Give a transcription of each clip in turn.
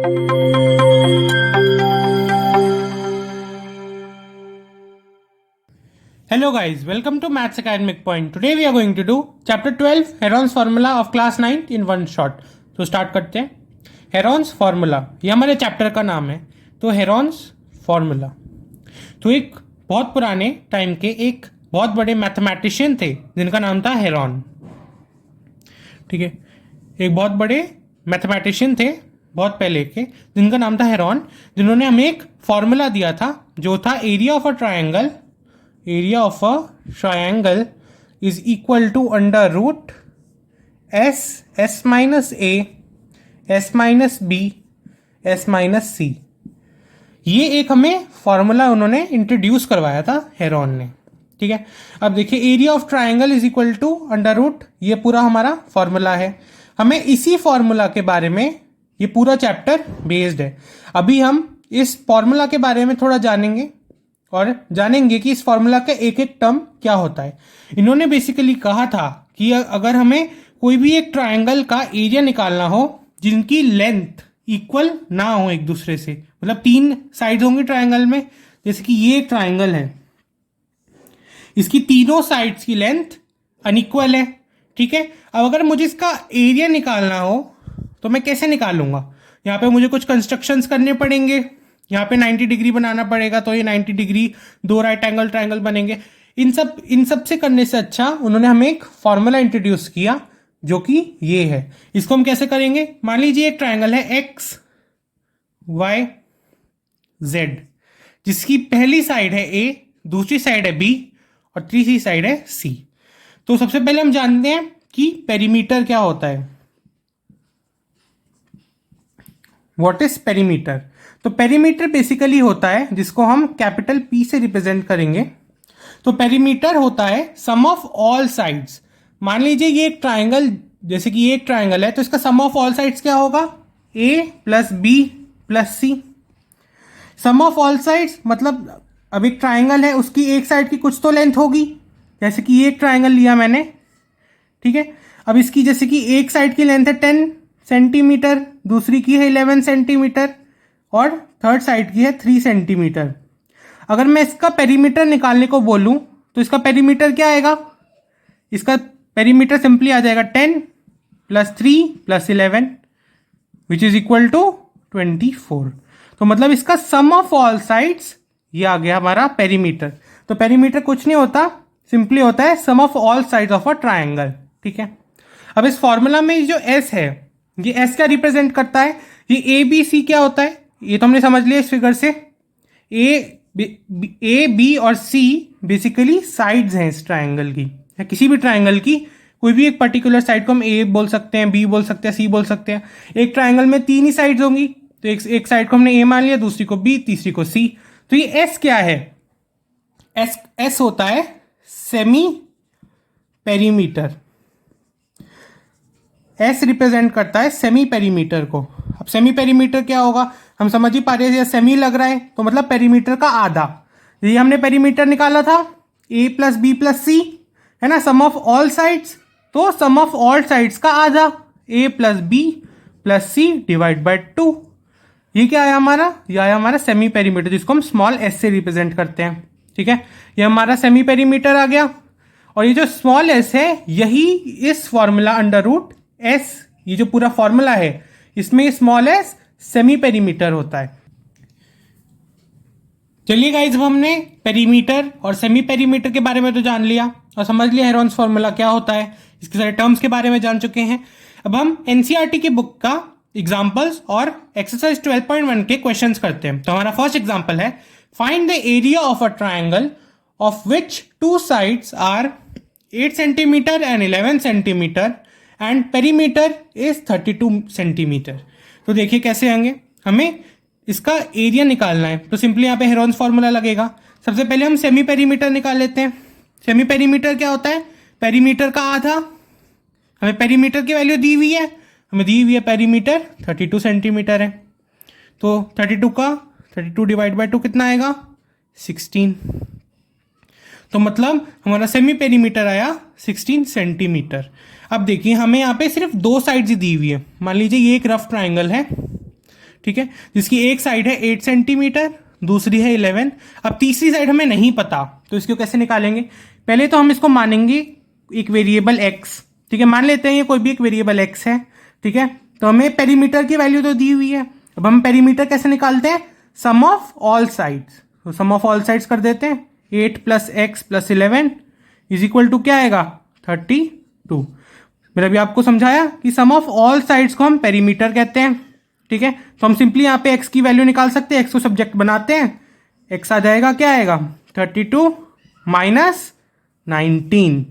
Hello guys, welcome to Maths Academic Point. Today we are going to do chapter 12 Heron's formula of class 9 in one shot. तो start करते हैं. Heron's formula, ये हमारे chapter का नाम है. तो हेरॉन्स फार्मूला, तो एक बहुत पुराने टाइम के एक बहुत बड़े मैथमेटिशियन थे जिनका नाम था हेरॉन. ठीक है, एक बहुत बड़े मैथमेटिशियन थे बहुत पहले के जिनका नाम था हेरॉन, जिन्होंने हमें एक फॉर्मूला दिया था जो था area of a triangle is equal to under root s minus a s minus b s minus c. ये एक हमें फॉर्मूला उन्होंने इंट्रोड्यूस करवाया था हेरॉन ने. ठीक है, अब देखिए area of triangle is equal to under root, ये पूरा हमारा फॉर्मूला है. हमें इसी फॉर्मूला के बारे में ये पूरा चैप्टर बेस्ड है. अभी हम इस फॉर्मूला के बारे में थोड़ा जानेंगे और जानेंगे कि इस फॉर्मूला का एक एक टर्म क्या होता है. इन्होंने बेसिकली कहा था कि अगर हमें कोई भी एक ट्रायंगल का एरिया निकालना हो जिनकी लेंथ इक्वल ना हो एक दूसरे से, मतलब तीन साइड्स होंगी ट्रायंगल में, जैसे कि ये एक ट्रायंगल है, इसकी तीनों साइड्स की लेंथ अनइक्वल है. ठीक है, अब अगर मुझे इसका एरिया निकालना हो तो मैं कैसे निकालूंगा. यहाँ पे मुझे कुछ कंस्ट्रक्शंस करने पड़ेंगे. यहाँ पे 90 डिग्री बनाना पड़ेगा, तो ये 90 डिग्री दो राइट एंगल ट्रायंगल बनेंगे. इन सब से करने से अच्छा उन्होंने हमें एक फॉर्मूला इंट्रोड्यूस किया जो कि ये है. इसको हम कैसे करेंगे, मान लीजिए एक ट्रायंगल है एक्स वाई जेड, जिसकी पहली साइड है ए, दूसरी साइड है बी और तीसरी साइड है सी. तो सबसे पहले हम जानते हैं कि पेरीमीटर क्या होता है. What is perimeter. तो पेरीमीटर बेसिकली होता है, जिसको हम कैपिटल पी से रिप्रेजेंट करेंगे. तो पेरीमीटर होता है सम ऑफ ऑल साइड्स. मान लीजिए ये एक ट्रायंगल, जैसे कि ये एक ट्रायंगल है, तो इसका सम ऑफ ऑल साइड्स क्या होगा, a plus b plus c. Sum of all sides मतलब अब एक ट्रायंगल है, उसकी एक साइड की कुछ तो लेंथ होगी. जैसे कि ये एक ट्रायंगल लिया मैंने, ठीक है, अब इसकी जैसे कि एक साइड की लेंथ है 10 सेंटीमीटर, दूसरी की है 11 सेंटीमीटर और थर्ड साइड की है 3 सेंटीमीटर. अगर मैं इसका पेरीमीटर निकालने को बोलूं तो इसका पेरीमीटर क्या आएगा, इसका पेरीमीटर सिंपली आ जाएगा 10 plus 3 plus 11 which is equal to 24. तो मतलब इसका सम ऑफ ऑल साइड्स ये आ गया हमारा पेरीमीटर. तो पेरीमीटर कुछ नहीं होता, सिंपली होता है sum of all sides of a triangle. ठीक है, अब इस फॉर्मूला में जो एस है, ये एस क्या रिप्रेजेंट करता है, ये ए बी सी क्या होता है, ये तो हमने समझ लिया इस फिगर से. ए बी और सी बेसिकली साइड्स हैं इस ट्रायंगल की, या किसी भी ट्रायंगल की कोई भी एक पर्टिकुलर साइड को हम ए बोल सकते हैं, बी बोल सकते हैं, सी बोल सकते हैं. एक ट्रायंगल में तीन ही साइड्स होंगी, तो एक साइड को हमने ए मान लिया, दूसरी को बी, तीसरी को सी. तो ये एस क्या है, एस होता है सेमी पेरीमीटर. एस रिप्रेजेंट करता है सेमी पेरीमीटर को. अब सेमी पेरीमीटर क्या होगा, हम समझ ही पा रहे हैं, सेमी लग रहा है तो मतलब पेरीमीटर का आधा. ये हमने पेरीमीटर निकाला था ए प्लस बी प्लस सी, है ना, सम ऑफ ऑल साइड्स. तो सम ऑफ ऑल साइड्स का आधा, a plus b plus c divide by 2. ये क्या आया हमारा, ये आया हमारा सेमी पेरीमीटर, जिसको हम स्मॉल एस से रिप्रेजेंट करते हैं. ठीक है, ये हमारा सेमी पेरीमीटर आ गया. और ये जो स्मॉल एस है, यही इस फॉर्मूला अंडर रूट एस, ये जो पूरा फॉर्मूला है, इसमें स्मॉल एस सेमी पेरीमीटर होता है. चलिए गाइज, अब हमने पेरीमीटर और सेमी पेरीमीटर के बारे में तो जान लिया और समझ लिया हेरॉन्स फॉर्मूला क्या होता है, इसके सारे टर्म्स के बारे में जान चुके हैं. अब हम एनसीईआरटी की बुक का एग्जाम्पल्स और एक्सरसाइज 12.1 के क्वेश्चंस करते हैं. तो हमारा फर्स्ट एग्जाम्पल है, find the area of a triangle of which two sides are 8 centimetre and 11 centimetre and perimeter is 32 centimetre. तो देखिए कैसे आएंगे, हमें इसका एरिया निकालना है. तो सिंपली यहाँ पे हेरॉन्स फॉर्मूला लगेगा. सबसे पहले हम सेमी पेरीमीटर निकाल लेते हैं. सेमी पेरीमीटर क्या होता है, पेरीमीटर का आधा. हमें पेरीमीटर की वैल्यू दी हुई है, हमें दी हुई है पेरीमीटर 32 सेंटीमीटर है. तो 32 डिवाइड बाय 2 कितना आएगा, 16. तो मतलब हमारा सेमी पेरीमीटर आया 16 सेंटीमीटर. अब देखिए हमें यहाँ पे सिर्फ दो साइड्स ही दी हुई है. मान लीजिए ये एक रफ ट्राइंगल है, ठीक है, जिसकी एक साइड है 8 सेंटीमीटर, दूसरी है 11। अब तीसरी साइड हमें नहीं पता, तो इसको कैसे निकालेंगे? पहले तो हम इसको मानेंगे एक वेरिएबल x, ठीक है, मान लेते हैं ये कोई भी एक वेरिएबल x है, ठीक है। तो हमें पेरीमीटर की वैल्यू तो दी हुई है, अब हम पेरीमीटर कैसे निकालते हैं? सम ऑफ ऑल साइड्स। तो सम ऑफ ऑल साइड्स कर देते हैं, 8 + x + 11 इज इक्वल टू क्या आएगा? 32। मैंने अभी आपको समझाया कि सम ऑफ ऑल साइड्स को हम पेरीमीटर कहते हैं, ठीक है। तो हम सिंपली यहाँ पे x की वैल्यू निकाल सकते हैं, x को सब्जेक्ट बनाते हैं, x आ जाएगा, क्या आएगा? 32 माइनस 19,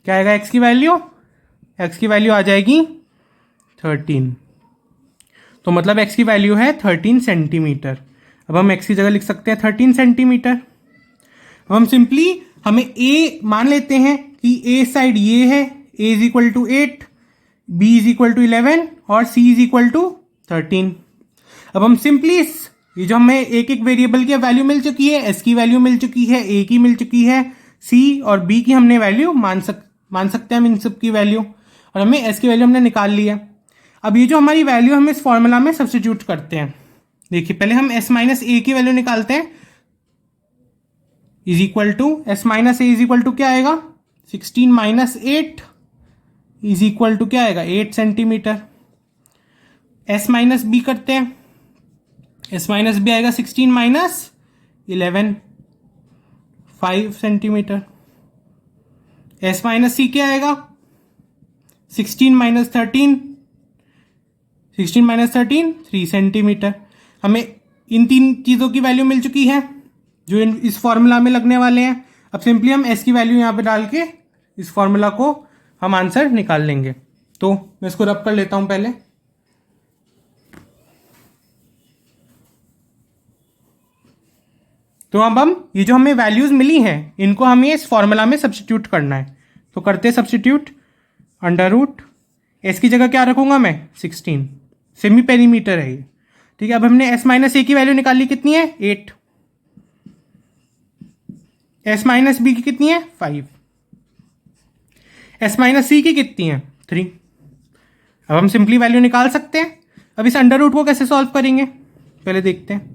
क्या आएगा x की वैल्यू? x की वैल्यू आ जाएगी 13। तो मतलब x की वैल्यू है 13 सेंटीमीटर। अब हम x की जगह लिख सकते हैं 13 सेंटीमीटर। अब हम सिंपली हमें a मान लेते हैं कि a साइड ये है, a is equal to 8, b is equal to 11 और c इज इक्वल टू 13। अब हम सिंपली ये जो हमें एक एक वेरिएबल की वैल्यू मिल चुकी है, s की वैल्यू मिल चुकी है, a की मिल चुकी है, c और b की हमने वैल्यू मान सकते हैं हम इन सब की वैल्यू, और हमें s की वैल्यू हमने निकाल ली है। अब ये जो हमारी वैल्यू हम इस फॉर्मूला में सब्स्टिट्यूट करते हैं, देखिए पहले हम s माइनस ए की वैल्यू निकालते हैं, is equal to s minus A is equal to क्या आएगा? 16 माइनस 8 इज इक्वल टू क्या आएगा? 8 सेंटीमीटर। s माइनस बी करते हैं, s माइनस बी आएगा 16 माइनस 11, 5 सेंटीमीटर। s माइनस सी क्या आएगा? 16 माइनस 13, 16 माइनस 13 3 सेंटीमीटर। हमें इन तीन चीज़ों की वैल्यू मिल चुकी है जो इस फॉर्मूला में लगने वाले हैं। अब सिंपली हम s की वैल्यू यहाँ पे डाल के इस फॉर्मूला को हम आंसर निकाल लेंगे। तो मैं इसको रब कर लेता हूँ पहले। तो अब हम ये जो हमें वैल्यूज मिली हैं इनको हमें इस फॉर्मूला में सब्स्टिट्यूट करना है। तो करते हैं सब्स्टिट्यूट। अंडर रूट एस की जगह क्या रखूंगा मैं? 16, सेमी पेरीमीटर है ये, ठीक है। अब हमने s माइनस ए की वैल्यू निकाली, कितनी है? 8। s माइनस बी की कितनी है? 5। s माइनस सी की कितनी है? 3। अब हम सिंपली वैल्यू निकाल सकते हैं। अब इस अंडर रूट को कैसे सॉल्व करेंगे पहले देखते हैं।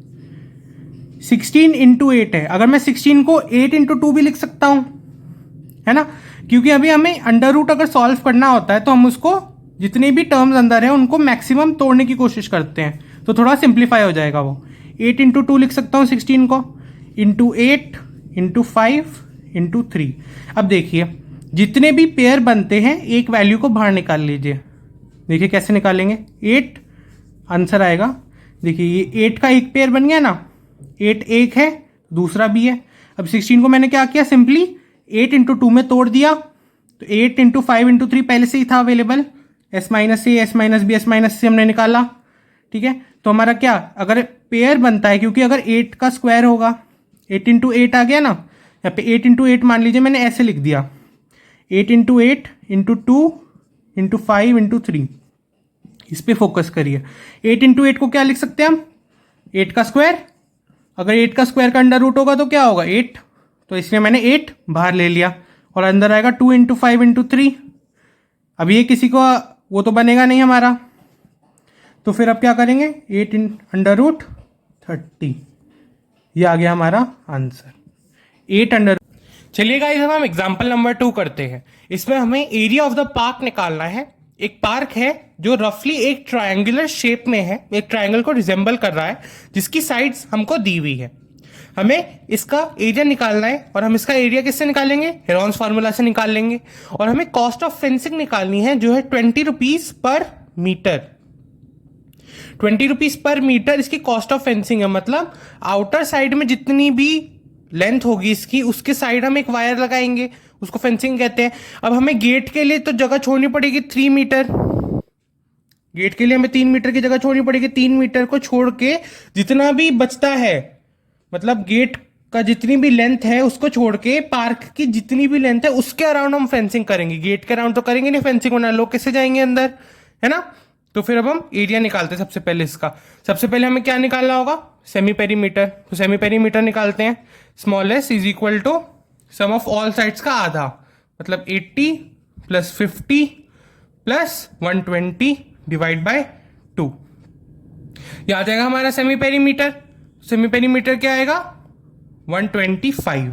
16 इंटू 8 है, अगर मैं 16 को 8 इंटू 2 भी लिख सकता हूं, है ना, क्योंकि अभी हमें अंडर रूट अगर सॉल्व करना होता है तो हम उसको जितने भी टर्म्स अंदर है उनको मैक्सिमम तोड़ने की कोशिश करते हैं, तो थोड़ा सिंप्लीफाई हो जाएगा वो। 8 इंटू 2 लिख सकता हूँ 16 को, इंटू 8 इंटू 5 इंटू 3। अब देखिए जितने भी पेयर बनते हैं एक वैल्यू को बाहर निकाल लीजिए। देखिए कैसे निकालेंगे? 8 आंसर आएगा। देखिए ये 8 का एक पेयर बन गया ना, 8 एक है, दूसरा भी है। अब 16 को मैंने क्या किया? सिंपली 8 इंटू 2 में तोड़ दिया, तो 8 इंटू 5 इंटू 3 पहले से ही था available. s minus a, s minus b, s minus c हमने निकाला, ठीक है। तो हमारा क्या, अगर पेयर बनता है, क्योंकि अगर 8 का स्क्वायर होगा, 8 इंटू 8 आ गया ना, यहाँ पे 8 इंटू 8 मान लीजिए मैंने ऐसे लिख दिया, 8 इंटू 8 इंटू 2 इंटू 5 इंटू 3, इस पर फोकस करिए। 8 इंटू 8 को क्या लिख सकते हैं हम? 8 का स्क्वायर। अगर 8 का स्क्वायर का अंडर रूट होगा तो क्या होगा? 8। तो इसलिए मैंने 8 बाहर ले लिया और अंदर आएगा 2 इंटू 5 इंटू 3। अब ये किसी को वो तो बनेगा नहीं हमारा, तो फिर अब क्या करेंगे? 8 अंडर रूट 30, ये आ गया हमारा आंसर 8 अंडर। चलिए गाइस अब हम एग्जाम्पल नंबर 2 करते हैं। इसमें हमें एरिया ऑफ द पार्क निकालना है। एक पार्क है जो रफली एक ट्रायंगुलर शेप में है, एक ट्रायंगल को रिजेंबल कर रहा है, जिसकी साइड्स हमको दी हुई है। हमें इसका एरिया निकालना है और हम इसका एरिया किससे निकालेंगे? हेरॉन्स फार्मूला से निकाल लेंगे। और हमें कॉस्ट ऑफ फेंसिंग निकालनी है जो है 20 rupees per metre. 20 rupees per metre इसकी कॉस्ट ऑफ फेंसिंग है, मतलब आउटर साइड में जितनी भी लेंथ होगी इसकी, उसके साइड हम एक वायर लगाएंगे, उसको फेंसिंग कहते हैं। अब हमें गेट के लिए तो जगह छोड़नी पड़ेगी 3 मीटर, गेट के लिए हमें 3 मीटर की जगह छोड़नी पड़ेगी। 3 मीटर को छोड़ के जितना भी बचता है, मतलब गेट का जितनी भी लेंथ है उसको छोड़ के पार्क की जितनी भी लेंथ है उसके अराउंड हम फेंसिंग करेंगे। गेट के अराउंड तो करेंगे नहीं फेंसिंग, वरना लोग कैसे जाएंगे अंदर, है ना। तो फिर अब हम एरिया निकालते हैं। सबसे पहले इसका, सबसे पहले हमें क्या निकालना होगा? Semi perimeter. तो सेमी पेरीमीटर निकालते हैं। Small S is equal to sum of all sides का आधा, मतलब 80 प्लस 50 प्लस 120 डिवाइड बाय 2। ये आ जाएगा हमारा सेमी पेरीमीटर। सेमी पेरीमीटर क्या आएगा 125,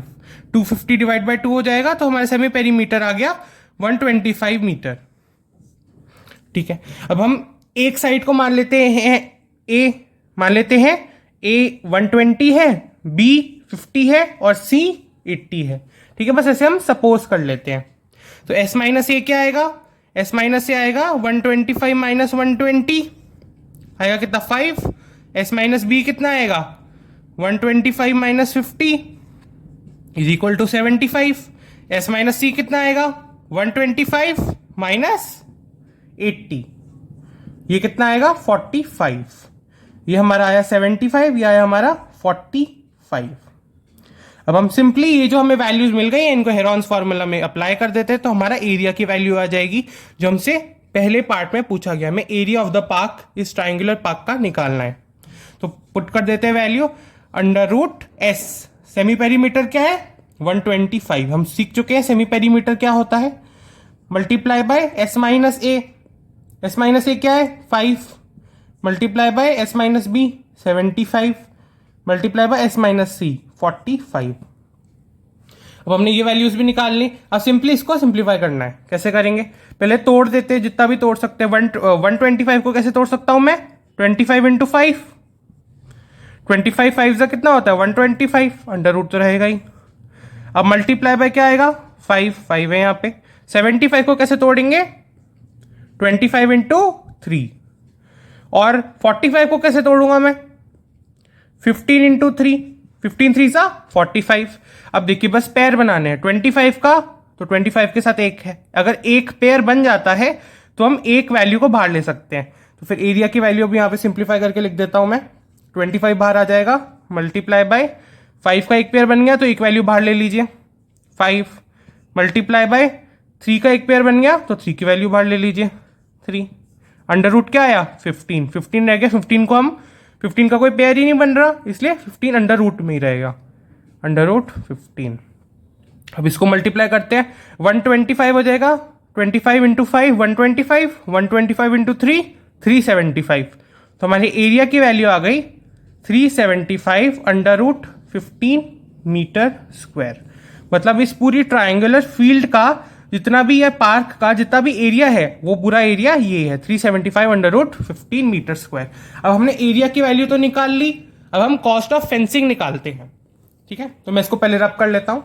250 डिवाइड बाय 2 हो जाएगा, तो हमारा सेमी पेरीमीटर आ गया 125 मीटर। ठीक है, अब हम एक साइड को मान लेते हैं ए, मान लेते हैं ए 120 है, बी 50 है और सी 80 है। ठीक है, बस ऐसे हम सपोज कर लेते हैं। तो एस माइनस ए क्या आएगा, एस माइनस ए आएगा 125 माइनस 120 आएगा कितना 5। एस माइनस बी कितना आएगा 125 minus 50 is equal to 75। S minus c कितना आएगा 125 माइनस 80, ये कितना आएगा 45। ये हमारा आया 75, ये आया हमारा 45। अब हम सिंपली ये जो हमें वैल्यूज मिल गई हैं इनको हेरॉन्स फार्मूला में अप्लाई कर देते हैं, तो हमारा एरिया की वैल्यू आ जाएगी जो हमसे पहले पार्ट में पूछा गया। हमें एरिया ऑफ द पार्क, इस ट्राइंगुलर पार्क का निकालना है। तो पुट कर देते हैं value under root S. Semi perimeter क्या है 125, हम सीख चुके हैं सेमी पेरीमीटर क्या होता है, multiply by s minus a. S minus a क्या है 5, multiply by s minus b 75, multiply by s minus c 45। अब हमने ये वैल्यूज भी निकाल ली। अब सिंपली इसको सिंप्लीफाई करना है। कैसे करेंगे, पहले तोड़ देते हैं जितना भी तोड़ सकते हैं। 125 को कैसे तोड़ सकता हूं मैं, 25 इंटू 5, 25 5 का कितना होता है 125, अंडर रूट तो रहेगा ही। अब मल्टीप्लाई बाय क्या आएगा 5 है यहाँ पे। 75 को कैसे तोड़ेंगे 25 इंटू 3, और 45 को कैसे तोड़ूंगा मैं 15 इंटू 3, 15 3 सा 45। अब देखिए बस पेयर बनाने हैं 25 का, तो 25 के साथ एक है, अगर एक पेयर बन जाता है तो हम एक वैल्यू को बाहर ले सकते हैं। तो फिर एरिया की वैल्यू भी यहाँ पे सिंप्लीफाई करके लिख देता हूं मैं। 25 बाहर आ जाएगा, मल्टीप्लाई बाय 5 का एक पेयर बन गया तो एक वैल्यू बाहर ले लीजिए 5, मल्टीप्लाई बाय 3 का एक पेयर बन गया तो 3 की वैल्यू बाहर ले लीजिए 3, अंडर रूट क्या आया 15, 15 रह गया। 15 को हम 15 का कोई पेयर ही नहीं बन रहा, इसलिए 15 अंडर रूट में ही रहेगा, अंडर रूट 15। अब इसको मल्टीप्लाई करते हैं 125 हो जाएगा, 25 इंटू 5 125, 125 इंटू 3 375। तो हमारी एरिया की वैल्यू आ गई 375 अंडर रूट 15 मीटर स्क्वायर। मतलब इस पूरी ट्राइंगुलर फील्ड का जितना भी है, पार्क का जितना भी एरिया है, वो पूरा एरिया ये है 375 अंडर रूट 15 मीटर स्क्वायर। अब हमने एरिया की वैल्यू तो निकाल ली, अब हम कॉस्ट ऑफ फेंसिंग निकालते हैं। ठीक है, तो मैं इसको पहले रब कर लेता हूं।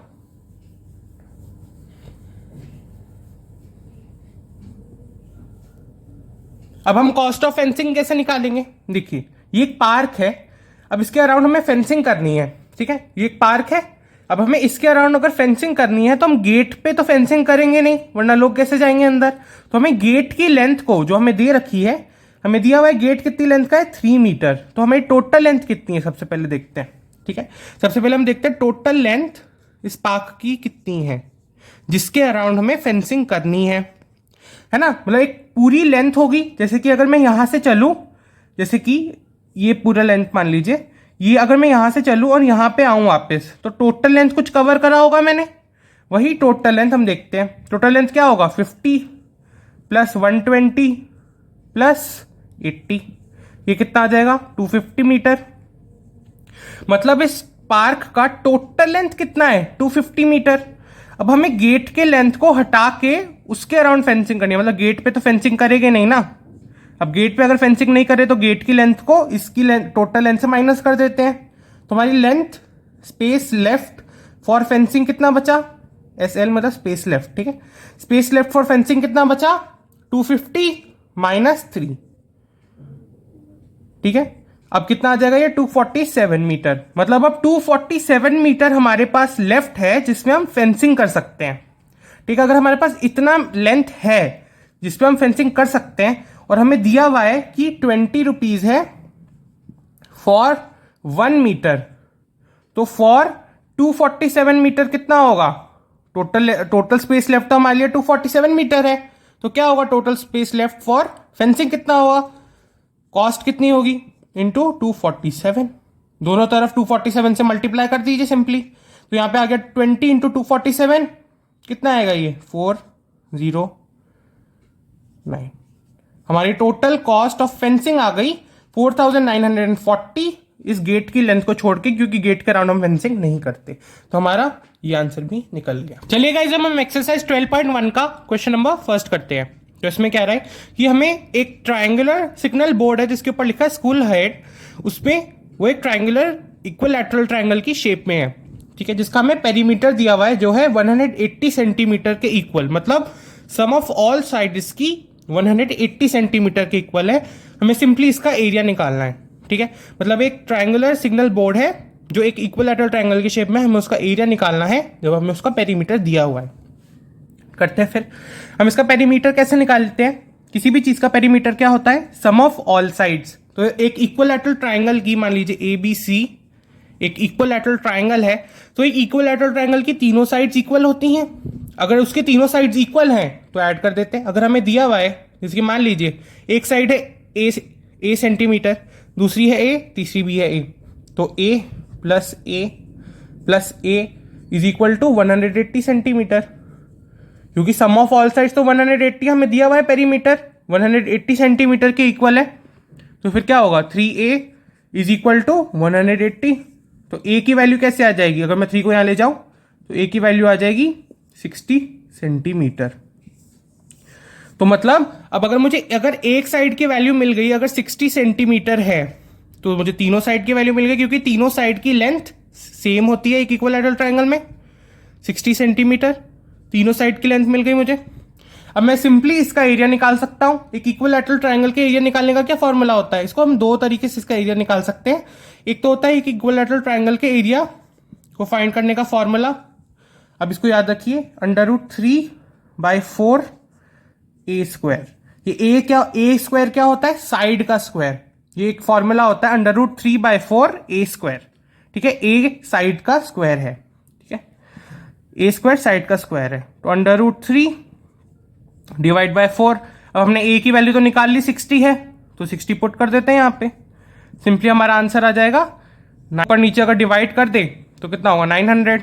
अब हम कॉस्ट ऑफ फेंसिंग कैसे निकालेंगे, देखिए ये एक पार्क है, अब इसके अराउंड हमें फेंसिंग करनी है। ठीक है, ये एक पार्क है, अब हमें इसके अराउंड अगर फेंसिंग करनी है तो हम गेट पे तो फेंसिंग करेंगे नहीं, वरना लोग कैसे जाएंगे अंदर। तो हमें गेट की लेंथ को जो हमें दे रखी है, हमें दिया हुआ है गेट कितनी लेंथ का है 3 मीटर, तो हमें टोटल लेंथ कितनी है सबसे पहले देखते हैं। ठीक है, सबसे पहले हम देखते हैं टोटल लेंथ इस पार्क की कितनी है जिसके अराउंड हमें फेंसिंग करनी है ना। मतलब एक पूरी लेंथ होगी, जैसे कि अगर मैं यहां से चलूं, जैसे कि ये पूरा लेंथ मान लीजिए, ये अगर मैं यहां से चलूं और यहां पे आऊं वापस, तो टोटल लेंथ कुछ कवर करा होगा मैंने, वही टोटल लेंथ हम देखते हैं। टोटल लेंथ क्या होगा 50 प्लस 120 प्लस 80, ये कितना आ जाएगा 250 मीटर। मतलब इस पार्क का टोटल लेंथ कितना है 250 मीटर। अब हमें गेट के लेंथ को हटा के उसके अराउंड फेंसिंग करनी है, मतलब गेट पे तो फेंसिंग करेंगे नहीं ना। अब गेट पे अगर फेंसिंग नहीं करे तो गेट की लेंथ को इसकी लेंथ टोटल लेंथ से माइनस कर देते हैं। तो हमारी length space left for fencing कितना बचा, SL मतलब स्पेस लेफ्ट। ठीक है, स्पेस लेफ्ट फॉर फेंसिंग कितना बचा 250 माइनस 3। ठीक है, अब कितना आ जाएगा ये 247 मीटर। मतलब अब 247 मीटर हमारे पास लेफ्ट है जिसमें हम फेंसिंग कर सकते हैं। ठीक है, अगर हमारे पास इतना लेंथ है जिसपे हम फेंसिंग कर सकते हैं, और हमें दिया हुआ है कि 20 रुपीज है फॉर 1 मीटर, तो फॉर 247 मीटर कितना होगा, टोटल स्पेस लेफ्ट तो हमारे लिए 247 मीटर है, तो क्या होगा total space left for fencing कितना होगा, कॉस्ट कितनी होगी इंटू 247, दोनों तरफ 247 से मल्टीप्लाई कर दीजिए सिंपली। तो यहां पे आ गया 20 इंटू 247, कितना आएगा ये 409। हमारी टोटल कॉस्ट ऑफ फेंसिंग आ गई 4940 इस गेट की लेंथ को छोड़ के, क्योंकि गेट के राउंड हम फेंसिंग नहीं करते। तो हमारा ये आंसर भी निकल गया। चलिए गाइस, हम एक्सरसाइज 12.1 का क्वेश्चन नंबर फर्स्ट करते हैं। तो इसमें क्या रहा है कि हमें एक ट्रायंगुलर सिग्नल बोर्ड है जिसके ऊपर लिखा है स्कूल हेड, उसमें वो एक ट्रायंगुलर इक्विलैटरल ट्रायंगल की शेप में है, ठीक है, जिसका हमें पेरीमीटर दिया हुआ है जो है 180 सेंटीमीटर के इक्वल, मतलब सम ऑफ ऑल साइड्स की 180 सेंटीमीटर के इक्वल है। हमें सिंपली इसका एरिया निकालना है, ठीक है। मतलब एक ट्रायंगुलर सिग्नल बोर्ड है जो एक इक्विलैटरल ट्रायंगल की शेप में, हमें उसका एरिया निकालना है जब हमें उसका पेरीमीटर दिया हुआ है। करते हैं फिर हम इसका पेरीमीटर कैसे निकालते हैं। किसी भी चीज का पेरीमीटर क्या होता है, सम ऑफ ऑल साइड्स। तो एक इक्विलैटरल ट्रायंगल की, मान लीजिए ए बी सी एक इक्विलैटरल ट्रायंगल है, तो एक इक्विलैटरल ट्रायंगल की तीनों साइड्स इक्वल होती हैं। अगर उसके तीनों साइड्स इक्वल हैं तो ऐड कर देते हैं। अगर हमें दिया हुआ है, जैसे मान लीजिए एक साइड है ए सेंटीमीटर, दूसरी है ए, तीसरी भी है ए, तो a plus a is equal to 180 centimetre, क्योंकि सम ऑफ ऑल साइड्स तो 180 हमें दिया हुआ है, पेरीमीटर 180 सेंटीमीटर के इक्वल है। तो फिर क्या होगा, 3a इज इक्वल टू 180। तो a की वैल्यू कैसे आ जाएगी, अगर मैं 3 को यहां ले जाऊं तो a की वैल्यू आ जाएगी 60 सेंटीमीटर। तो मतलब अब अगर एक साइड की वैल्यू मिल गई, अगर 60 सेंटीमीटर है, तो मुझे तीनों साइड की वैल्यू मिल गई, क्योंकि तीनों साइड की लेंथ सेम होती है एक इक्विलैटरल ट्रायंगल में, 60 सेंटीमीटर तीनों साइड की लेंथ मिल गई मुझे। अब मैं सिंपली इसका एरिया निकाल सकता हूं। एक इक्विलैटरल ट्रायंगल के एरिया निकालने का क्या फॉर्मूला होता है, इसको हम दो तरीके से इसका एरिया निकाल सकते हैं। एक तो होता है एक इक्विलैटरल ट्रायंगल के एरिया को फाइंड करने का फॉर्मूला। अब इसको याद रखिए, √3/4 ए स्क्वायर। ये ए स्क्वायर क्या होता है, साइड का स्क्वायर। ये एक फॉर्मूला होता है √3/4 ए स्क्वायर, ठीक है। ए साइड का स्क्वायर है, ठीक है, ए स्क्वायर साइड का स्क्वायर है। तो √3 डिवाइड बाय 4। अब हमने ए की वैल्यू तो निकाल ली, 60 है, तो 60 पुट कर देते हैं यहाँ पे। सिंपली हमारा आंसर आ जाएगा, पर नीचे अगर डिवाइड कर दे तो कितना होगा, 900।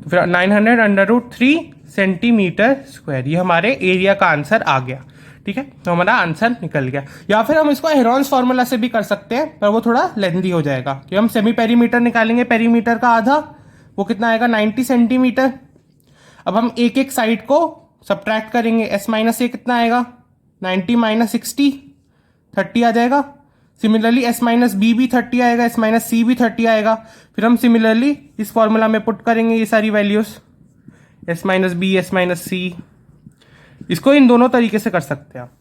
तो फिर 900 √3 सेंटीमीटर स्क्वायर, ये हमारे एरिया का आंसर आ गया, ठीक है। तो हमारा आंसर निकल गया। या फिर हम इसको हेरॉन्स फॉर्मूला से भी कर सकते हैं, पर वो थोड़ा लेंथी हो जाएगा, कि हम सेमी पेरीमीटर निकालेंगे, पेरीमीटर का आधा, वो कितना आएगा, 90 सेंटीमीटर। अब हम एक एक साइड को सब्ट्रैक्ट करेंगे, s माइनस ए कितना आएगा, 90 माइनस 60, 30 आ जाएगा। सिमिलरली s माइनस बी भी 30 आएगा, s माइनस सी भी 30 आएगा। फिर हम सिमिलरली इस फॉर्मूला में पुट करेंगे ये सारी values, s minus b, s minus c. इसको इन दोनों तरीके से कर सकते हैं आप।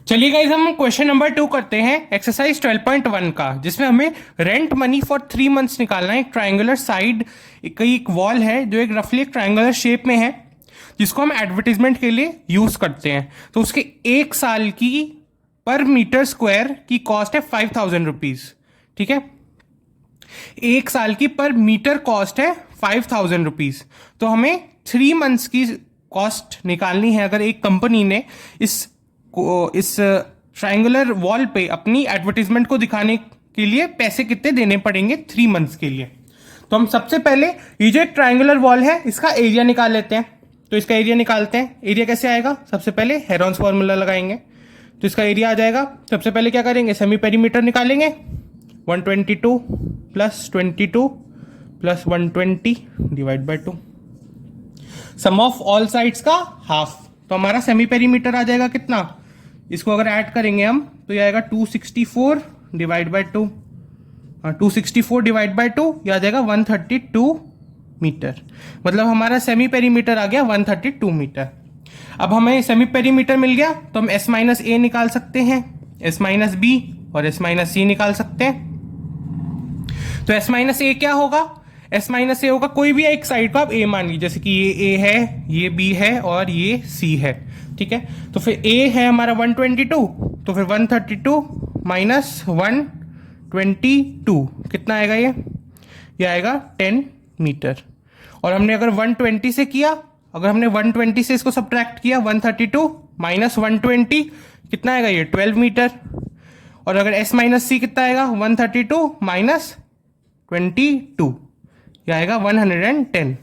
चलिए गाइस, हम क्वेश्चन नंबर 2 करते हैं, एक्सरसाइज 12.1 का, जिसमें हमें रेंट मनी फॉर 3 मंथ्स निकालना है। एक ट्रायंगुलर साइड, एक वॉल है जो एक रफली एक ट्रायंगुलर शेप में है, जिसको हम एडवर्टीजमेंट के लिए यूज करते हैं। तो उसके 1 साल की पर मीटर स्क्वायर की कॉस्ट है 5000 रुपीज, ठीक है। 1 साल की पर मीटर कॉस्ट है 5000 रुपीज। तो हमें 3 मंथ्स की कॉस्ट निकालनी है। अगर एक कंपनी ने इस ट्रायंगुलर वॉल पे अपनी एडवर्टीजमेंट को दिखाने के लिए पैसे कितने देने पड़ेंगे 3 मंथ्स के लिए। तो हम सबसे पहले ये जो एक ट्रायंगुलर वॉल है इसका एरिया निकाल लेते हैं। तो इसका एरिया निकालते हैं। एरिया कैसे आएगा, सबसे पहले हेरॉन्स फॉर्मूला लगाएंगे, तो इसका एरिया आ जाएगा। सबसे पहले क्या करेंगे, सेमी पेरीमीटर निकालेंगे, 122 plus 22 plus 120 divide by 2, sum of all sides का हाफ। तो हमारा सेमी पेरीमीटर आ जाएगा कितना, इसको अगर ऐड करेंगे हम तो ये आएगा 264 डिवाइड बाय 2, 264 डिवाइड बाय 2 ये आ जाएगा 132 मीटर। मतलब हमारा सेमी पेरीमीटर आ गया 132 मीटर। अब हमें सेमी पेरीमीटर मिल गया तो हम s माइनस ए निकाल सकते हैं, s माइनस बी और s माइनस सी निकाल सकते हैं। तो s माइनस ए क्या होगा, s माइनस ए होगा कोई भी एक साइड को आप a मान लीजिए, जैसे कि ये a है, ये b है और ये c है, ठीक है। तो फिर a है हमारा 122, तो फिर 132 माइनस 122 कितना आएगा, ये आएगा 10 मीटर। और हमने अगर 120 से किया, अगर हमने 120 से इसको सब्ट्रैक्ट किया, 132 माइनस 120 कितना आएगा, ये 12 मीटर। और अगर s माइनस सी कितना आएगा, 132 माइनस 22 ये आएगा 110।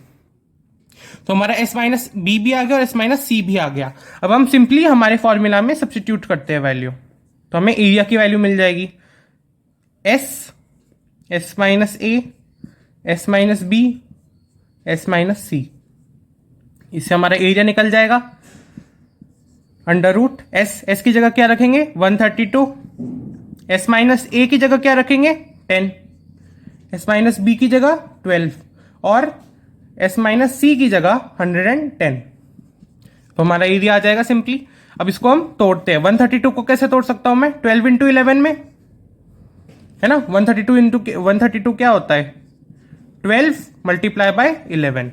तो हमारा एस माइनस बी भी आ गया और एस माइनस सी भी आ गया। अब हम सिंपली हमारे फॉर्मूला में सब्सटीट्यूट करते हैं वैल्यू, तो हमें एरिया की वैल्यू मिल जाएगी s, s minus a, s minus b, s minus c. इससे हमारा एरिया निकल जाएगा अंडर रूट एस, एस की जगह क्या रखेंगे 132, एस माइनस ए की जगह क्या रखेंगे 10, एस माइनस बी की जगह 12 और एस माइनस सी की जगह 110। तो हमारा एरिया आ जाएगा सिंपली। अब इसको हम तोड़ते हैं। 132 को कैसे तोड़ सकता हूं मैं 12 इंटू 11 में, है ना। 132 इंटू 132 क्या होता है 12 मल्टीप्लाई बाय 11,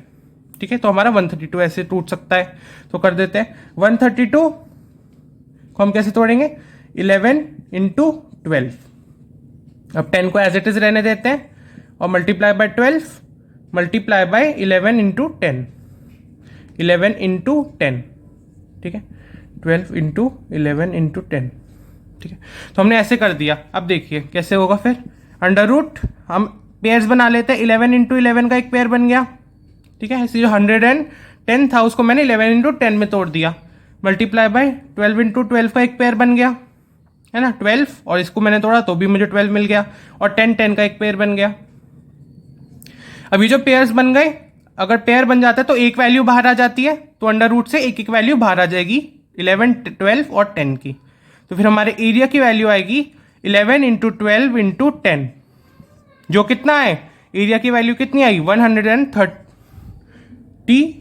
ठीक है। तो हमारा 132 ऐसे टूट सकता है। तो कर देते हैं 132 को हम कैसे तोड़ेंगे 11 इंटू 12। अब 10 को एज इट इज रहने देते हैं और multiply by 12 multiply by 11 into 10, 11 into 10, ठीक है। 12 इंटू 11 इंटू 10, ठीक है। तो हमने ऐसे कर दिया। अब देखिए कैसे होगा फिर, अंडर रूट हम पेयर्स बना लेते हैं। 11 इंटू 11 का एक पेयर बन गया, ठीक है। इसी जो 110 था उसको मैंने 11 इंटू 10 में तोड़ दिया। मल्टीप्लाई बाय 12 इंटू 12 का एक पेयर बन गया, है ना 12, और इसको मैंने तोड़ा तो भी मुझे 12 मिल गया, और 10 का एक पेयर बन गया। अभी जो पेयर्स बन गए, अगर पेयर बन जाता है तो एक वैल्यू बाहर आ जाती है, तो अंडर रूट से एक एक वैल्यू बाहर आ जाएगी 11, 12 और 10 की। तो फिर हमारे एरिया की वैल्यू आएगी 11 इंटू 12 इंटू 10, जो कितना है एरिया की वैल्यू कितनी आई 132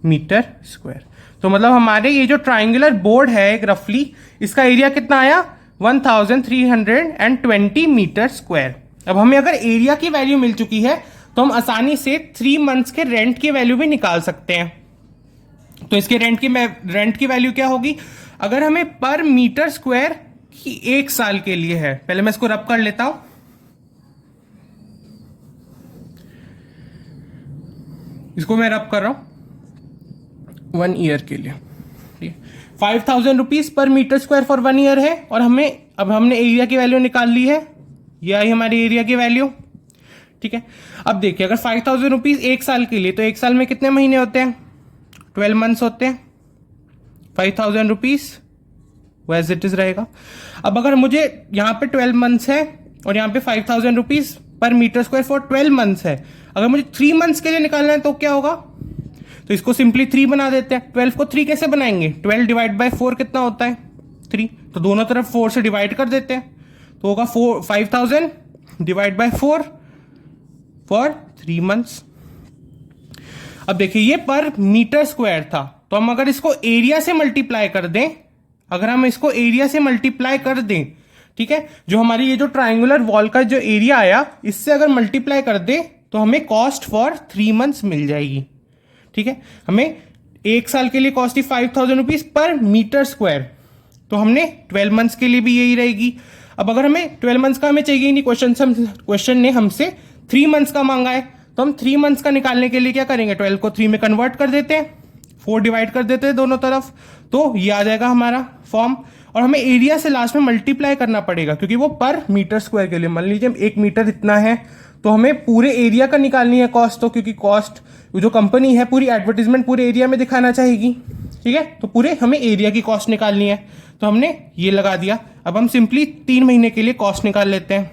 मीटर स्क्वायर। तो मतलब हमारे ये जो ट्राइंगुलर बोर्ड है एक रफली, इसका एरिया कितना आया 1320 मीटर स्क्वायर। अब हमें अगर एरिया की वैल्यू मिल चुकी है तो हम आसानी से 3 मंथ्स के रेंट की वैल्यू भी निकाल सकते हैं। तो इसके रेंट की वैल्यू क्या होगी, अगर हमें पर मीटर स्क्वायर की 1 साल के लिए है, पहले मैं इसको रब कर लेता हूं। इसको मैं रब कर रहा हूं 1 ईयर के लिए, 5000 rupees per metre square for 1 year है। और अब हमने एरिया की वैल्यू निकाल ली है, ये आई हमारी एरिया की वैल्यू, ठीक है। अब देखिए अगर 5000 रुपीज 1 साल के लिए, तो 1 साल में कितने महीने होते हैं 12 मंथ्स होते हैं। 5000 रुपीज वो एज इट इज रहेगा। अब अगर मुझे यहाँ पे 12 मंथ्स है और यहाँ पे 5000 rupees per metre square for 12 months है, अगर मुझे 3 मंथ्स के लिए निकालना है तो क्या होगा, तो इसको सिंपली 3 बना देते हैं। 12 को 3 कैसे बनाएंगे, 12 डिवाइड बाय 4 कितना होता है 3, तो दोनों तरफ 4 से डिवाइड कर देते हैं, तो होगा 5000 डिवाइड बाय 4 फॉर 3 मंथ्स। अब देखिए ये पर मीटर स्क्वायर था, तो हम अगर इसको एरिया से मल्टीप्लाई कर दें, अगर हम इसको एरिया से मल्टीप्लाई कर दें, ठीक है, जो हमारी ये जो ट्राइंगुलर वॉल का जो एरिया आया इससे अगर मल्टीप्लाई कर दें तो हमें कॉस्ट फॉर 3 मंथ्स मिल जाएगी, ठीक है। हमें 1 साल के लिए कॉस्ट थी 5000 रुपीज पर मीटर स्क्वायर, तो हमने 12 मंथ्स के लिए भी यही रहेगी। अब अगर हमें 12 मंथ्स का हमें चाहिए नहीं, क्वेश्चन ने हमसे 3 मंथ्स का मांगा है, तो हम 3 मंथ्स का निकालने के लिए क्या करेंगे 12 को 3 में कन्वर्ट कर देते हैं, 4 डिवाइड कर देते हैं दोनों तरफ, तो ये आ जाएगा हमारा फॉर्म। और हमें एरिया से लास्ट में मल्टीप्लाई करना पड़ेगा क्योंकि वो पर मीटर स्क्वायर के लिए, मान लीजिए 1 मीटर इतना है तो हमें पूरे एरिया का निकालनी है कॉस्ट, तो क्योंकि कॉस्ट जो कंपनी है पूरी एडवर्टीजमेंट पूरे एरिया में दिखाना चाहेगी, ठीक है, तो पूरे हमें एरिया की कॉस्ट निकालनी है, तो हमने ये लगा दिया। अब हम सिंपली 3 महीने के लिए कॉस्ट निकाल लेते हैं।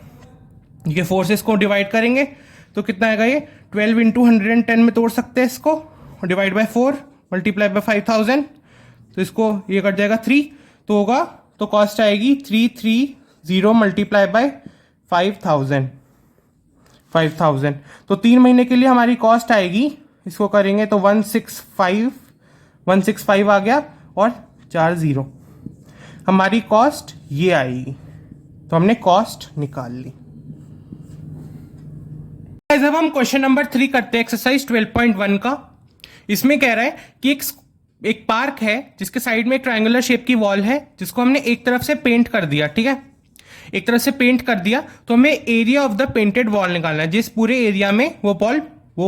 ये फोर्सेस को डिवाइड करेंगे तो कितना आएगा, ये 12 इंटू 110 में तोड़ सकते हैं इसको, डिवाइड बाय 4 मल्टीप्लाई बाय 5000, तो इसको ये कट जाएगा 3, तो होगा तो कॉस्ट आएगी 330 मल्टीप्लाई बाय 5000, तो 3 महीने के लिए हमारी कॉस्ट आएगी, इसको करेंगे तो 165 आ गया और 4 0, हमारी कॉस्ट ये आएगी। तो हमने कॉस्ट निकाल ली। अब हम क्वेश्चन नंबर 3 करते हैं एक्सरसाइज 12.1 का। इसमें कह रहा है कि एक पार्क है जिसके साइड में एक ट्रायंगुलर शेप की वॉल है जिसको हमने एक तरफ से पेंट कर दिया, ठीक है, एक तरफ से पेंट कर दिया, तो हमें area of the painted wall निकालना है, जिस पूरे एरिया में वो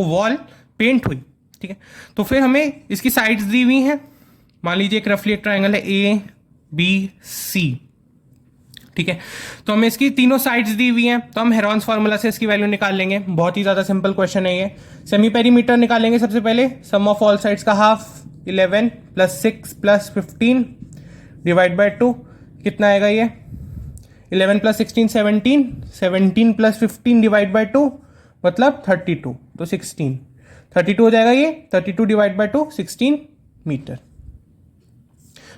वॉल पेंट हुई, ठीक है। तो फिर हमें इसकी साइड्स दी हुई हैं, मान लीजिए एक रफली एक ट्रायंगल है A B C, ठीक है। तो हमें इसकी तीनों साइड्स दी हुई हैं, तो हम हेरॉन्स फार्मूला से इसकी वैल्यू निकाल लेंगे। बहुत ही ज़्यादा सिंपल क्वेश्चन है ये। सेमी पेरीमीटर निकालेंगे सबसे पहले। सम ऑफ ऑल साइड्स का हाफ 11 + 6 + 15 डिवाइड बाय 2 कितना आएगा ये? 11 + 16 17, 17 + 15 डिवाइड बाय 2 मतलब 32, तो 16 32 हो जाएगा ये। 32 डिवाइड बाय 2 16 मीटर।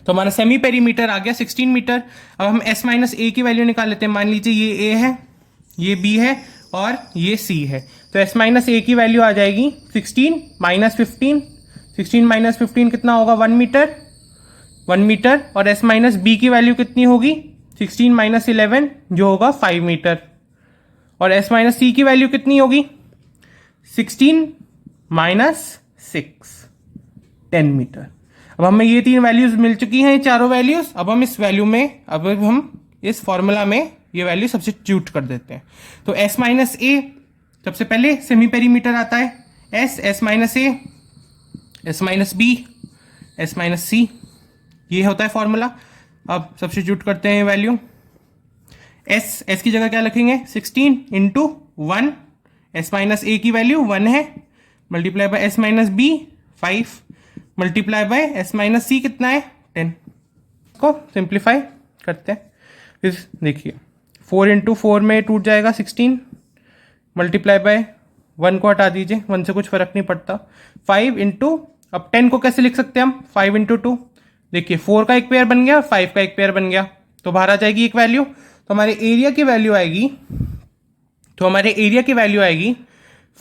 तो हमारा सेमी पेरीमीटर आ गया 16 मीटर। अब हम s माइनस ए की वैल्यू निकाल लेते हैं। मान लीजिए ये a है, ये b है और ये c है। तो s माइनस ए की वैल्यू आ जाएगी 16 माइनस 15। 16 माइनस 15 कितना होगा? 1 मीटर, 1 मीटर। और s माइनस बी की वैल्यू कितनी होगी? 16 माइनस 11 जो होगा 5 मीटर। और s माइनस सी की वैल्यू कितनी होगी? 16 माइनस 6 10 मीटर। अब हमें ये तीन वैल्यूज मिल चुकी हैं, चारों वैल्यूज। अब हम इस वैल्यू में, अब हम इस फॉर्मूला में ये वैल्यू सब्स्टिट्यूट कर देते हैं। तो s माइनस ए सबसे पहले सेमी पेरीमीटर आता है। s minus a, s minus b, s minus c, ये होता है फॉर्मूला। अब सब्स्टिट्यूट करते हैं वैल्यू। s की जगह क्या लिखेंगे? 16 इंटू 1, s माइनस ए की वैल्यू 1 है, multiply by s minus b 5, multiply by s minus c कितना है? 10। को सिंप्लीफाई करते हैं। फिर देखिए 4 इंटू 4 में टूट जाएगा 16, मल्टीप्लाई बाय 1 को हटा दीजिए, 1 से कुछ फर्क नहीं पड़ता। 5 इंटू, अब 10 को कैसे लिख सकते हैं हम? 5 इंटू 2। देखिए 4 का एक पेयर बन गया और 5 का एक पेयर बन गया, तो बाहर आ जाएगी एक वैल्यू। तो हमारे एरिया की वैल्यू आएगी,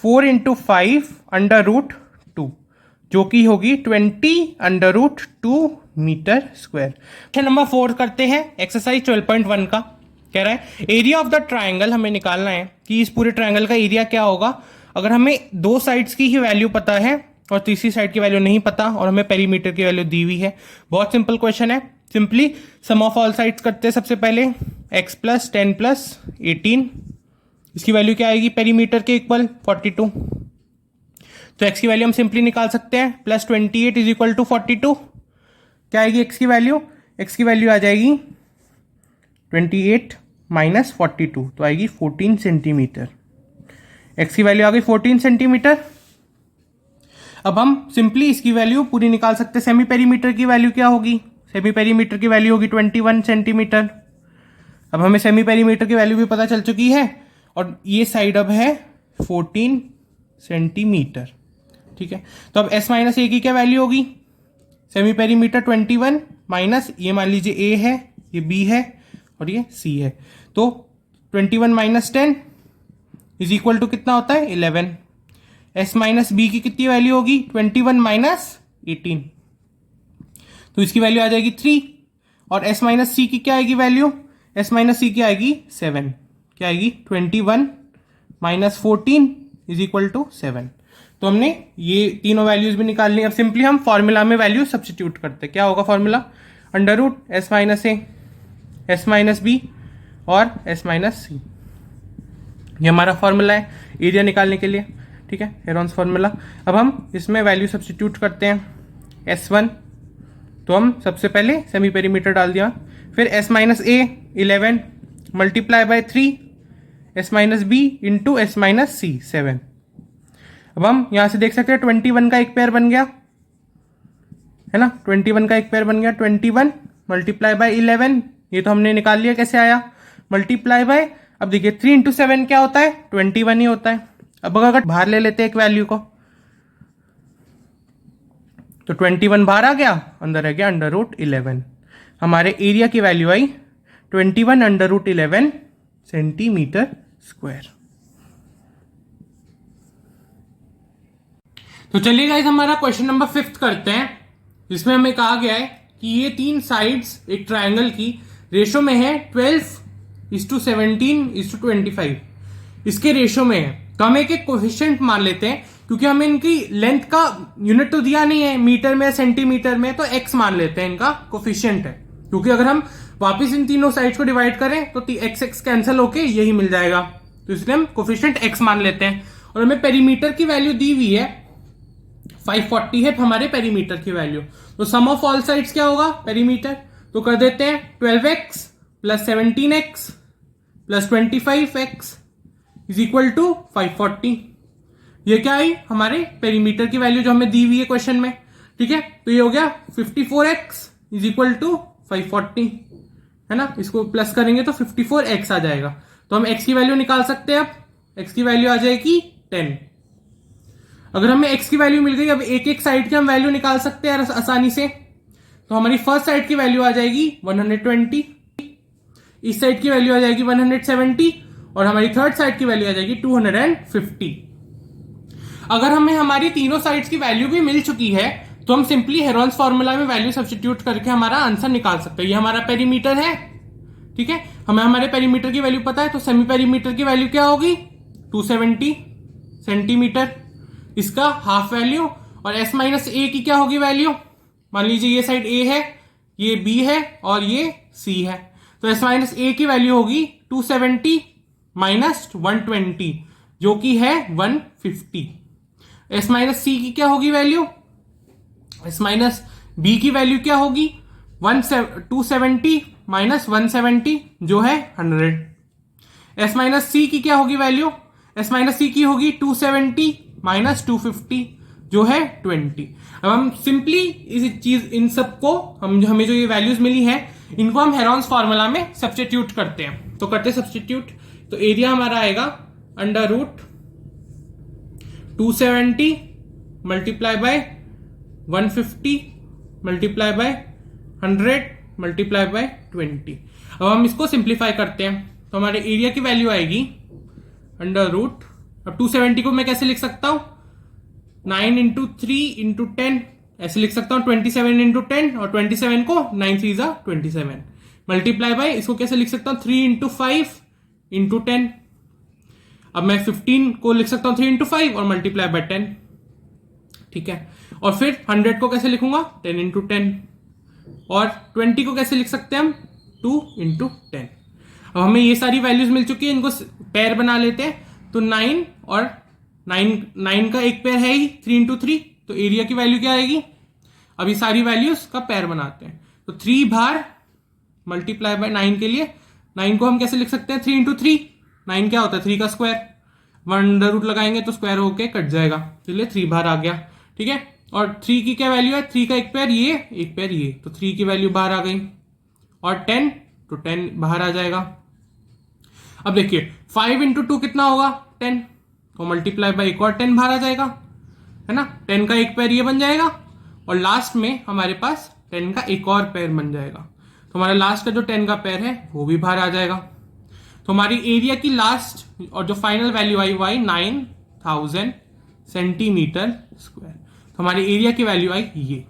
4 इंटू 5 अंडर रूट 2, जो कि होगी 20 under root 2 metre square. Question number 4 करते हैं, एक्सरसाइज 12.1 का। कह रहा है एरिया ऑफ द ट्राइंगल, हमें निकालना है कि इस पूरे ट्राइंगल का एरिया क्या होगा। अगर हमें दो साइड्स की ही वैल्यू पता है और तीसरी साइड की वैल्यू नहीं पता और हमें पेरीमीटर की वैल्यू दी हुई है। बहुत सिंपल क्वेश्चन है। Simply some of all sides करते हैं सबसे पहले। x + 10 + 18, इसकी वैल्यू क्या आएगी? पेरीमीटर के इक्वल 42। तो x की वैल्यू हम सिंपली निकाल सकते हैं। +28 = 42। क्या आएगी x की वैल्यू? x की वैल्यू आ जाएगी 28 माइनस 42, तो आएगी 14 सेंटीमीटर। x की वैल्यू आ गई 14 सेंटीमीटर। अब हम सिंपली इसकी वैल्यू पूरी निकाल सकते हैं। सेमी पेरीमीटर की वैल्यू क्या होगी? सेमी पेरीमीटर की वैल्यू होगी 21 सेंटीमीटर। अब हमें सेमी पेरीमीटर की वैल्यू भी पता चल चुकी है और ये साइड अब है 14 सेंटीमीटर। ठीक है, तो अब s माइनस ए की क्या वैल्यू होगी? सेमी पेरीमीटर 21 माइनस, ये मान लीजिए a है, ये b है और ये c है, तो 21 माइनस 10 इज इक्वल टू कितना होता है? 11। s माइनस b की कितनी वैल्यू होगी? 21 माइनस 18, तो इसकी वैल्यू आ जाएगी 3। और s माइनस c की क्या आएगी वैल्यू? s माइनस c की आएगी 7। क्या आएगी? 21 माइनस 14 इज इक्वल टू 7। तो हमने ये तीनों वैल्यूज भी निकाल ली। अब सिंपली हम फॉर्मूला में वैल्यू सब्स्टिट्यूट करते हैं। क्या होगा formula? Under root s minus a, s minus b और s माइनस सी, ये हमारा फॉर्मूला है एरिया निकालने के लिए। ठीक है, हेरॉन्स फॉर्मूला। अब हम इसमें वैल्यू सब्स्टिट्यूट करते हैं। s1, तो हम सबसे पहले सेमी पेरीमीटर डाल दिया, फिर s minus a 11 multiply by 3 s minus b into s minus c 7। अब हम यहां से देख सकते हैं 21 का एक पेयर बन गया है ना, 21 का एक पेयर बन गया। 21 मल्टीप्लाई बाय 11, ये तो हमने निकाल लिया, कैसे आया? मल्टीप्लाई बाय, अब देखिए 3 इंटू 7 क्या होता है? 21 ही होता है। अब अगर बाहर ले लेते हैं एक वैल्यू को, तो 21 बाहर आ गया, अंदर रह गया अंडर रूट 11। हमारे एरिया की वैल्यू आई 21 अंडर रूट 11 सेंटीमीटर स्क्वायर। तो चलिए गाइस हमारा क्वेश्चन नंबर 5 करते हैं, जिसमें हमें कहा गया है कि ये तीन साइड्स एक ट्राइंगल की रेशो में है 12:17:25, इसके रेशो में है। तो हम एक कोफिशिएंट मान लेते हैं, क्योंकि हमें इनकी लेंथ का यूनिट तो दिया नहीं है मीटर में सेंटीमीटर में, तो x मान लेते हैं, इनका कोफिशिएंट है। क्योंकि अगर हम वापस इन तीनों साइड्स को डिवाइड करें तो x कैंसिल होके यही मिल जाएगा, तो इसलिए हम कोफिशिएंट x मान लेते हैं। और हमें पेरीमीटर की वैल्यू दी हुई है 540 है हमारे पेरीमीटर की वैल्यू। तो सम ऑफ ऑल साइड्स क्या होगा? पेरीमीटर। तो कर देते हैं 12x plus 17x plus 25x is equal to 540। ये क्या आई? हमारे पेरीमीटर की वैल्यू जो हमें दी हुई है क्वेश्चन में। ठीक है, तो ये हो गया 54x इज इक्वल टू 540, है ना। इसको प्लस करेंगे तो 54x आ जाएगा। तो हम x की वैल्यू निकाल सकते हैं। अब x की वैल्यू आ जाएगी 10। अगर हमें x की वैल्यू मिल गई, अब एक एक साइड की हम वैल्यू निकाल सकते हैं आसानी से। तो हमारी फर्स्ट साइड की वैल्यू आ जाएगी 120, इस साइड की वैल्यू आ जाएगी 170 और हमारी थर्ड साइड की वैल्यू आ जाएगी 250। अगर हमें हमारी तीनों साइड्स की वैल्यू भी मिल चुकी है तो हम सिंपली हेरोन्स फॉर्मूला में वैल्यू सब्स्टिट्यूट करके हमारा आंसर निकाल सकते हैं। ये हमारा पेरीमीटर है। ठीक है, हमें हमारे पेरीमीटर की वैल्यू पता है, तो सेमी पेरीमीटर की वैल्यू क्या होगी? 270 सेंटीमीटर, इसका हाफ वैल्यू। और s माइनस ए की क्या होगी वैल्यू? मान लीजिए ये साइड a है, ये b है और ये c है, तो s माइनस ए की वैल्यू होगी 270 माइनस 120 जो कि है 150। s माइनस सी की क्या होगी वैल्यू? s माइनस बी की वैल्यू क्या होगी? 270 माइनस 170 जो है 100। s माइनस सी की क्या होगी वैल्यू? s माइनस सी की होगी 270 माइनस 250 जो है 20। अब हम सिंपली इस चीज इन सबको हमें जो ये वैल्यूज मिली है इनको हम हेरोन्स फॉर्मूला में सब्स्टिट्यूट करते हैं। तो करते सब्स्टिट्यूट, तो एरिया हमारा आएगा under root 270 multiply by 150 multiply by 100 multiply by 20। अब हम इसको सिंप्लीफाई करते हैं तो हमारे एरिया की वैल्यू आएगी अंडर रूट, अब 270 को मैं कैसे लिख सकता हूं? 9 इंटू 3 इंटू 10 ऐसे लिख सकता हूं, 27 इंटू 10 और 27 को 9 3 जा 27 मल्टीप्लाई बाय, इसको कैसे लिख सकता हूं? 3 इंटू 5 इंटू 10। अब मैं 15 को लिख सकता हूं 3 इंटू 5 और मल्टीप्लाई बाय 10। ठीक है, और फिर 100 को कैसे लिखूंगा? 10 इंटू 10 और 20 को कैसे लिख सकते हैं हम? 2 इंटू 10। अब हमें ये सारी वैल्यूज मिल चुकी है, इनको पेयर बना लेते हैं। तो 9 और 9 का एक पेयर है ही 3 इंटू 3, तो एरिया की वैल्यू क्या आएगी? अभी सारी वैल्यूज का पेयर बनाते हैं, तो 3 बार मल्टीप्लाई बाय 9 के लिए 9 को हम कैसे लिख सकते हैं? 3 इंटू 3, 9 क्या होता है? 3 का स्क्वायर, 1 अंडर रूट लगाएंगे तो स्क्वायर होके कट जाएगा, चलिए 3 बार आ गया। ठीक है, और 3 की क्या वैल्यू है? 3 का एक पेयर ये, एक पेयर ये, तो 3 की वैल्यू बाहर आ गई। और 10, तो 10 बाहर आ जाएगा। अब देखिए 5 इंटू 2 कितना होगा? 10, तो मल्टीप्लाई बाय एक और 10 बाहर आ जाएगा, है ना। 10 का एक पेयर ये बन जाएगा और लास्ट में हमारे पास 10 का एक और पेयर बन जाएगा, तो हमारा लास्ट का जो 10 का पेयर है वो भी बाहर आ जाएगा। तो हमारी एरिया की लास्ट और जो फाइनल वैल्यू आई वो आई 9000 सेंटीमीटर स्क्वायर। तो हमारी एरिया की वैल्यू आई ये।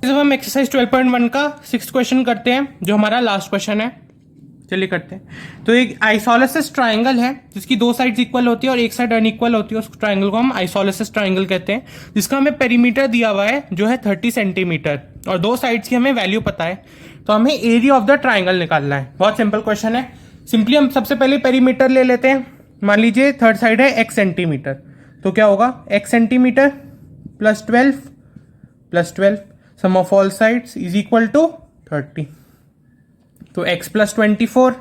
जब हम एक्सरसाइज 12.1 का 6th क्वेश्चन करते हैं जो हमारा लास्ट क्वेश्चन है, चलिए करते हैं। तो एक आइसोलेसिस ट्राइंगल है जिसकी दो साइड्स इक्वल होती है और एक साइड अनइक्वल होती है, उस ट्राइंगल को हम आइसोलेसिस ट्राइंगल कहते हैं, जिसका हमें पेरीमीटर दिया हुआ है जो है 30 सेंटीमीटर और दो साइड्स की हमें वैल्यू पता है। तो हमें एरिया ऑफ द ट्राइंगल निकालना है। बहुत सिंपल क्वेश्चन है। सिंपली हम सबसे पहले पेरीमीटर ले लेते हैं। मान लीजिए थर्ड साइड है x सेंटीमीटर, तो क्या होगा? x centimetre plus 12 sum of all sides is equal to 30। तो x plus 24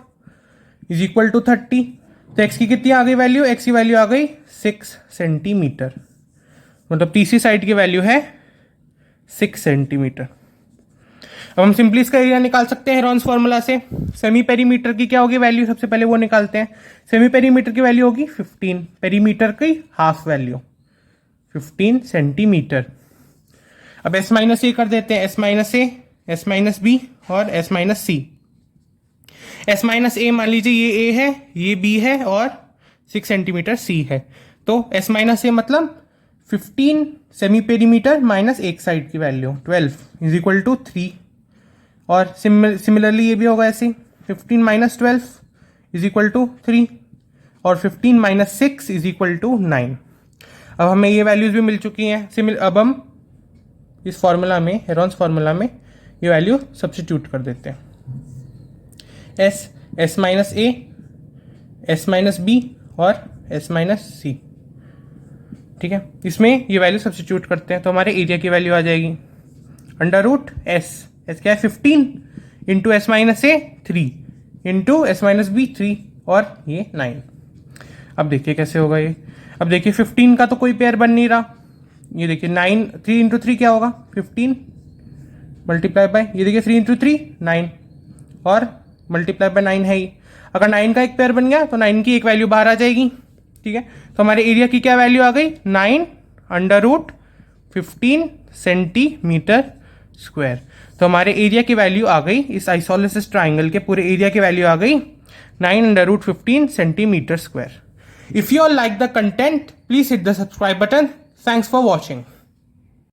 is equal to 30। तो x की कितनी आ गई वैल्यू? x की वैल्यू आ गई 6 सेंटीमीटर, मतलब तीसरी साइड की वैल्यू है 6 सेंटीमीटर। अब हम सिंपली इसका एरिया निकाल सकते हैं हेरोन्स फॉर्मूला से। सेमी पेरीमीटर की क्या होगी वैल्यू? सबसे पहले वो निकालते हैं। सेमी पेरीमीटर की वैल्यू होगी 15, पेरीमीटर की हाफ वैल्यू 15 सेंटीमीटर। अब s माइनस ए कर देते हैं, s minus a, s minus b और s माइनस सी। s माइनस ए मान लीजिए ये a है, ये b है और 6 सेंटीमीटर c है। तो s माइनस ए मतलब 15 सेमी पेरीमीटर माइनस एक साइड की वैल्यू 12 इज इक्वल टू 3। और सिमिलरली ये भी होगा ऐसे, 15 माइनस 12 इज इक्वल टू 3 और 15 माइनस 6 इज इक्वल टू 9। अब हमें ये वैल्यूज भी मिल चुकी हैं। अब हम इस फॉर्मूला में, हेरोन्स फॉर्मूला में ये वैल्यू सब्स्टिट्यूट कर देते हैं। S minus a, s minus b और एस माइनस सी। ठीक है, इसमें ये वैल्यू सब्स्टिट्यूट करते हैं तो हमारे एरिया की वैल्यू आ जाएगी अंडर रूट एस क्या है 15 इंटू एस माइनस ए 3 इंटू एस माइनस बी 3 और ये 9। अब देखिए कैसे होगा ये। अब देखिए 15 का तो कोई पेयर बन नहीं रहा। ये देखिए 9, 3 इंटू 3 क्या होगा 15 मल्टीप्लाई बाय, ये देखिए 3 इंटू 3 9 और मल्टीप्लाई बाय 9 है ही। अगर 9 का एक पेयर बन गया तो 9 की एक वैल्यू बाहर आ जाएगी। ठीक है, तो हमारे एरिया की क्या वैल्यू आ गई 9 अंडर रूट 15 सेंटीमीटर स्क्वायर। तो हमारे एरिया की वैल्यू आ गई, इस आइसोलेसिस ट्राइंगल के पूरे एरिया की वैल्यू आ गई 9 under root 15 centimetre square. If you all like the content, please hit the subscribe button. Thanks for watching.